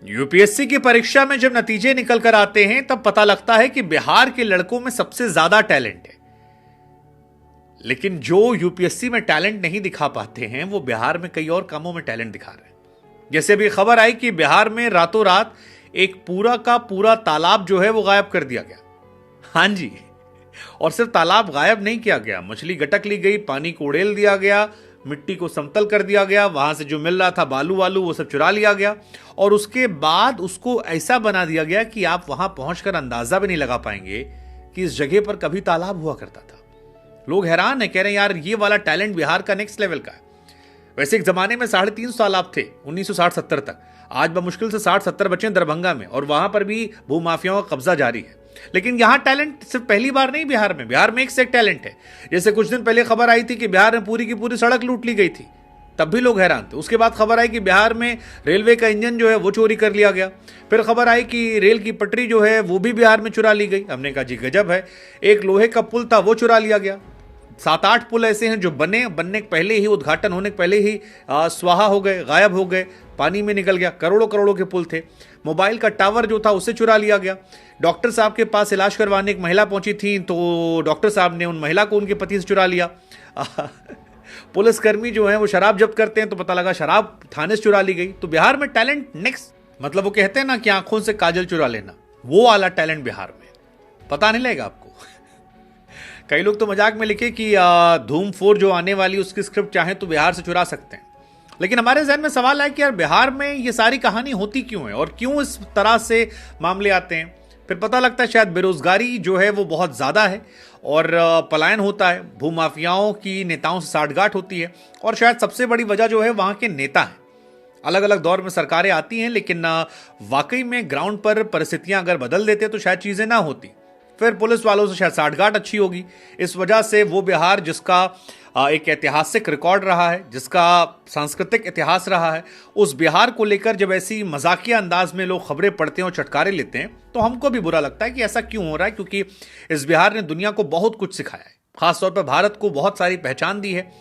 UPSC की परीक्षा में जब नतीजे निकल कर आते हैं तब पता लगता है कि बिहार के लड़कों में सबसे ज्यादा टैलेंट है। लेकिन जो यूपीएससी में टैलेंट नहीं दिखा पाते हैं वो बिहार में कई और कामों में टैलेंट दिखा रहे हैं। जैसे अभी खबर आई कि बिहार में रातों रात एक पूरा का पूरा तालाब जो है वो गायब कर दिया गया। हां जी, और सिर्फ तालाब गायब नहीं किया गया, मछली गटक ली गई, पानी को उड़ेल दिया गया, मिट्टी को समतल कर दिया गया, वहां से जो मिल रहा था बालू वालू वो सब चुरा लिया गया और उसके बाद उसको ऐसा बना दिया गया कि आप वहां पहुंचकर अंदाजा भी नहीं लगा पाएंगे कि इस जगह पर कभी तालाब हुआ करता था। लोग हैरान है, कह रहे हैं यार ये वाला टैलेंट बिहार का नेक्स्ट लेवल का है। वैसे एक जमाने में 350 तालाब थे 1960-70 तक, आज बमुश्किल से 60-70 बचे दरभंगा में और वहां पर भी भूमाफियाओं का कब्जा जारी है। लेकिन यहां टैलेंट सिर्फ पहली बार नहीं, बिहार में एक से एक टैलेंट है। जैसे कुछ दिन पहले खबर आई थी कि बिहार में पूरी की पूरी सड़क लूट ली गई थी, तब भी लोग हैरान थे। उसके बाद खबर आई कि बिहार में रेलवे का इंजन जो है वो चोरी कर लिया गया। फिर खबर आई कि रेल की पटरी जो है वो भी बिहार में चुरा ली गई। हमने कहा जी गजब है। एक लोहे का पुल था वो चुरा लिया गया। 7-8 पुल ऐसे हैं जो बनने के पहले ही, उद्घाटन होने के पहले ही स्वाहा हो गए, गायब हो गए, पानी में निकल गया। करोड़ों करोड़ों के पुल थे। मोबाइल का टावर जो था उसे चुरा लिया गया। डॉक्टर साहब के पास इलाज करवाने एक महिला पहुंची थी तो डॉक्टर साहब ने उन महिला को उनके पति से चुरा लिया। पुलिसकर्मी जो है वो शराब जब्त करते हैं तो पता लगा शराब थाने से चुरा ली गई। तो बिहार में टैलेंट नेक्स्ट, मतलब वो कहते हैं ना कि आंखों से काजल चुरा लेना, वो वाला टैलेंट बिहार में पता नहीं लगेगा आपको। कई लोग तो मजाक में लिखे कि धूम 4 जो आने वाली उसकी स्क्रिप्ट चाहे तो बिहार से चुरा सकते हैं। लेकिन हमारे जहन में सवाल है कि यार बिहार में ये सारी कहानी होती क्यों है और क्यों इस तरह से मामले आते हैं। फिर पता लगता है शायद बेरोजगारी जो है वो बहुत ज्यादा है और पलायन होता है, भूमाफियाओं की नेताओं से साठगांठ होती है और शायद सबसे बड़ी वजह जो है वहां के नेता है। अलग अलग दौर में सरकारें आती हैं लेकिन वाकई में ग्राउंड पर परिस्थितियां अगर बदल देते तो शायद चीजें ना होती। फिर पुलिस वालों से शायद साठगांठ अच्छी होगी। इस वजह से वो बिहार जिसका एक ऐतिहासिक रिकॉर्ड रहा है, जिसका सांस्कृतिक इतिहास रहा है, उस बिहार को लेकर जब ऐसी मजाकिया अंदाज में लोग खबरें पढ़ते हैं और चटकारे लेते हैं तो हमको भी बुरा लगता है कि ऐसा क्यों हो रहा है। क्योंकि इस बिहार ने दुनिया को बहुत कुछ सिखाया है, खासतौर पर भारत को बहुत सारी पहचान दी है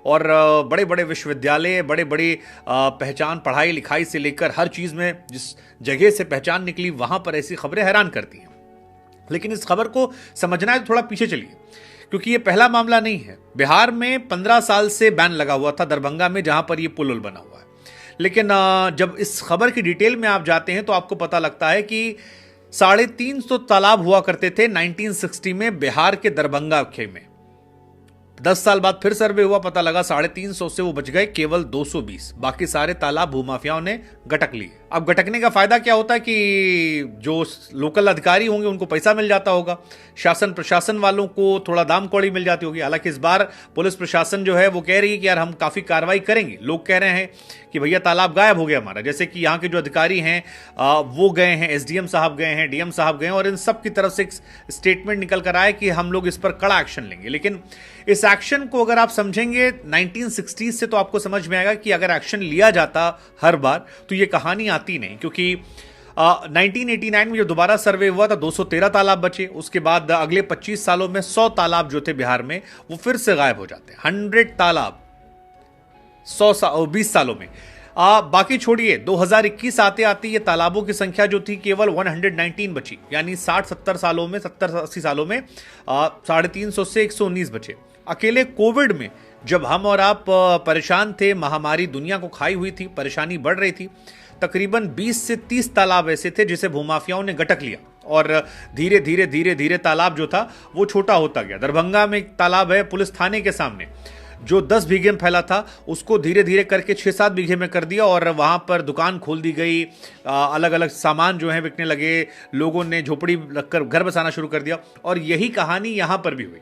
और बड़े बड़े विश्वविद्यालय, बड़े बड़ी पहचान पढ़ाई लिखाई से लेकर हर चीज़ में जिस जगह से पहचान निकली वहां पर ऐसी खबरें हैरान करती हैं। लेकिन इस खबर को समझना है तो थोड़ा पीछे चलिए, क्योंकि ये पहला मामला नहीं है। बिहार में 15 साल से बैन लगा हुआ था दरभंगा में, जहां पर ये पुल बना हुआ है। लेकिन जब इस खबर की डिटेल में आप जाते हैं तो आपको पता लगता है कि 350 तालाब हुआ करते थे 1960 में बिहार के दरभंगा खे में। 10 साल बाद फिर सर्वे हुआ, पता लगा 350 से वो बच गए केवल 220। बाकी सारे तालाब भूमाफियाओं ने गटक लिए। अब गटकने का फायदा क्या होता है कि जो लोकल अधिकारी होंगे उनको पैसा मिल जाता होगा, शासन प्रशासन वालों को थोड़ा दाम कौड़ी मिल जाती होगी। हालांकि इस बार पुलिस प्रशासन जो है वो कह रही है कि यार हम काफी कार्रवाई करेंगे। लोग कह रहे हैं कि भैया तालाब गायब हो गया हमारा। जैसे कि यहाँ के जो अधिकारी हैं वो गए हैं, एसडीएम साहब गए हैं, डीएम साहब गए हैं और इन सब की तरफ से एक स्टेटमेंट निकल कर आया कि हम लोग इस पर कड़ा एक्शन लेंगे। लेकिन इस एक्शन को अगर आप समझेंगे 1960 से तो आपको समझ में आएगा कि अगर एक्शन लिया जाता हर बार तो ये कहानी आती नहीं। क्योंकि 1989 में जो दोबारा सर्वे हुआ था 213 तालाब बचे। उसके बाद अगले 25 सालों में 100 तालाब जो थे बिहार में वो फिर से गायब हो जाते हैं। 100 तालाब 20 सालों में। बाकी छोड़िए 2021 आते आते ये तालाबों की संख्या जो थी केवल 119 बची, यानी 60-70 सालों में, 70-80 सालों में 350 से 119 बचे। अकेले कोविड में जब हम और आप परेशान थे, महामारी दुनिया को खाई हुई थी, परेशानी बढ़ रही थी, तकरीबन 20 से 30 तालाब ऐसे थे जिसे भूमाफियाओं ने गटक लिया और धीरे धीरे धीरे धीरे तालाब जो था वो छोटा होता गया। दरभंगा में एक तालाब है पुलिस थाने के सामने जो 10 बीघे में फैला था, उसको धीरे धीरे करके 6-7 बीघे में कर दिया और वहां पर दुकान खोल दी गई। अलग अलग सामान जो है बिकने लगे, लोगों ने झोपड़ी लगकर घर बसाना शुरू कर दिया और यही कहानी यहां पर भी हुई।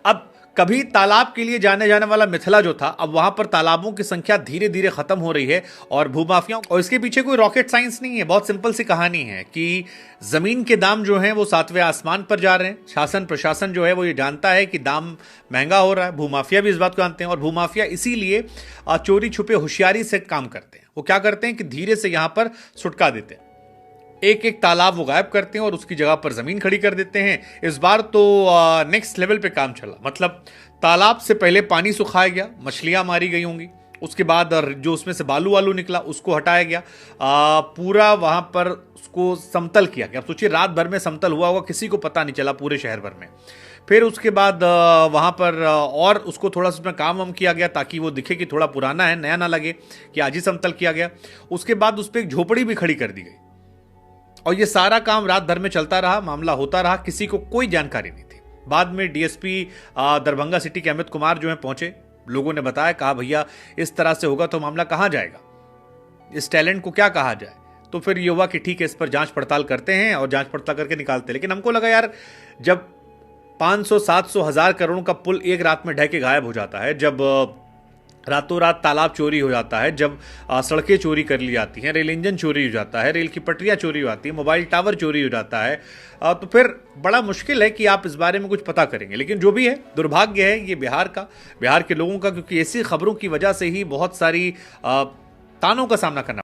अब कभी तालाब के लिए जाने जाने वाला मिथिला जो था, अब वहां पर तालाबों की संख्या धीरे धीरे खत्म हो रही है और भूमाफियाओं, और इसके पीछे कोई रॉकेट साइंस नहीं है, बहुत सिंपल सी कहानी है कि जमीन के दाम जो हैं वो 7वें आसमान पर जा रहे हैं। शासन प्रशासन जो है वो ये जानता है कि दाम महंगा हो रहा है, भूमाफिया भी इस बात को जानते हैं और भूमाफिया इसीलिए चोरी छुपे होशियारी से काम करते हैं। वो क्या करते हैं कि धीरे से यहां पर सुटका देते हैं, एक एक तालाब वो गायब करते हैं और उसकी जगह पर जमीन खड़ी कर देते हैं। इस बार तो नेक्स्ट लेवल पे काम चला, मतलब तालाब से पहले पानी सुखाया गया, मछलियां मारी गई होंगी, उसके बाद जो उसमें से बालू वालू निकला उसको हटाया गया, पूरा वहां पर उसको समतल किया गया। अब सोचिए रात भर में समतल हुआ होगा, किसी को पता नहीं चला पूरे शहर भर में। फिर उसके बाद वहां पर और उसको थोड़ा सा उसमें काम वाम किया गया ताकि वो दिखे कि थोड़ा पुराना है, नया ना लगे, कि आज ही समतल किया गया। उसके बाद उस पर एक झोपड़ी भी खड़ी कर दी गई और ये सारा काम रात भर में चलता रहा, मामला होता रहा, किसी को कोई जानकारी नहीं थी। बाद में डीएसपी दरभंगा सिटी के अमित कुमार जो है पहुंचे, लोगों ने बताया, कहा भैया इस तरह से होगा तो मामला कहां जाएगा, इस टैलेंट को क्या कहा जाए। तो फिर ये हुआ कि ठीक है इस पर जांच पड़ताल करते हैं और जांच पड़ताल करके निकालते हैं। लेकिन हमको लगा यार जब 500 700 1000 करोड़ का पुल एक रात में ढह के गायब हो जाता है, जब रातों रात तालाब चोरी हो जाता है, जब सड़कें चोरी कर ली जाती हैं, रेल इंजन चोरी हो जाता है, रेल की पटरियां चोरी हो जाती है, मोबाइल टावर चोरी हो जाता है, तो फिर बड़ा मुश्किल है कि आप इस बारे में कुछ पता करेंगे। लेकिन जो भी है, दुर्भाग्य है ये बिहार का, बिहार के लोगों का, क्योंकि ऐसी खबरों की वजह से ही बहुत सारी तानों का सामना करना